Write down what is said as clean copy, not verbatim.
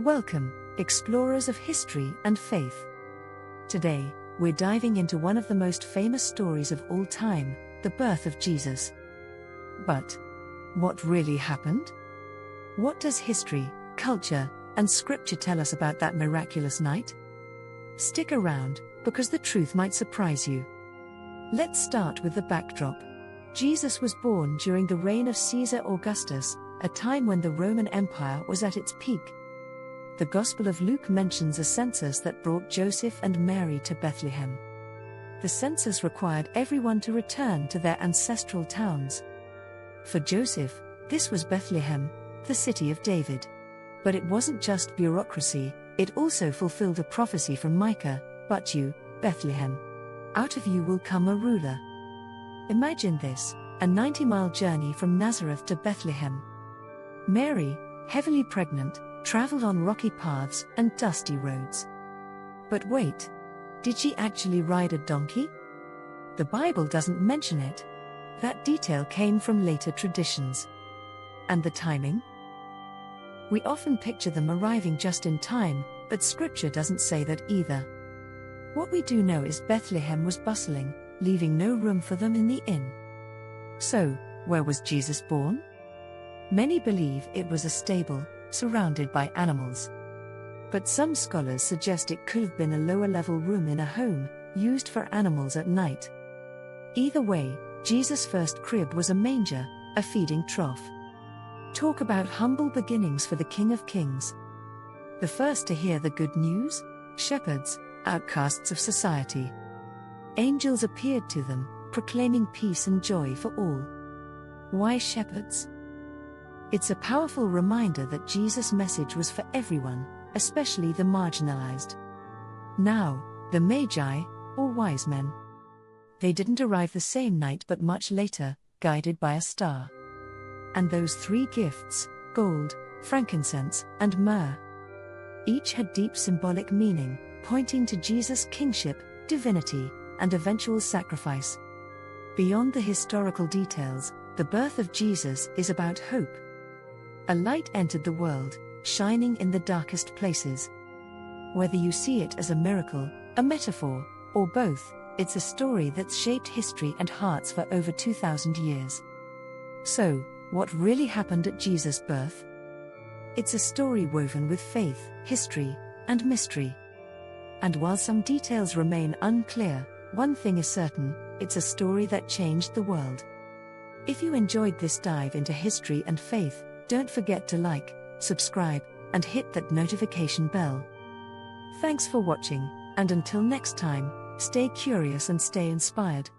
Welcome, explorers of history and faith. Today, we're diving into one of the most famous stories of all time, the birth of Jesus. But what really happened? What does history, culture, and scripture tell us about that miraculous night? Stick around, because the truth might surprise you. Let's start with the backdrop. Jesus was born during the reign of Caesar Augustus, a time when the Roman Empire was at its peak. The Gospel of Luke mentions a census that brought Joseph and Mary to Bethlehem. The census required everyone to return to their ancestral towns. For Joseph, this was Bethlehem, the city of David. But it wasn't just bureaucracy, it also fulfilled a prophecy from Micah, "But you, Bethlehem, out of you will come a ruler." Imagine this, a 90-mile journey from Nazareth to Bethlehem. Mary, heavily pregnant, traveled on rocky paths and dusty roads. But wait, did she actually ride a donkey? The Bible doesn't mention it. That detail came from later traditions. And the timing? We often picture them arriving just in time, but scripture doesn't say that either. What we do know is Bethlehem was bustling, leaving no room for them in the inn. So, where was Jesus born? Many believe it was a stable, surrounded by animals. But some scholars suggest it could have been a lower-level room in a home, used for animals at night. Either way, Jesus' first crib was a manger, a feeding trough. Talk about humble beginnings for the King of Kings. The first to hear the good news? Shepherds, outcasts of society. Angels appeared to them, proclaiming peace and joy for all. Why shepherds? It's a powerful reminder that Jesus' message was for everyone, especially the marginalized. Now, the magi, or wise men. They didn't arrive the same night but much later, guided by a star. And those three gifts, gold, frankincense, and myrrh. Each had deep symbolic meaning, pointing to Jesus' kingship, divinity, and eventual sacrifice. Beyond the historical details, the birth of Jesus is about hope. A light entered the world, shining in the darkest places. Whether you see it as a miracle, a metaphor, or both, it's a story that's shaped history and hearts for over 2,000 years. So, what really happened at Jesus' birth? It's a story woven with faith, history, and mystery. And while some details remain unclear, one thing is certain, it's a story that changed the world. If you enjoyed this dive into history and faith, don't forget to like, subscribe, and hit that notification bell. Thanks for watching, and until next time, stay curious and stay inspired.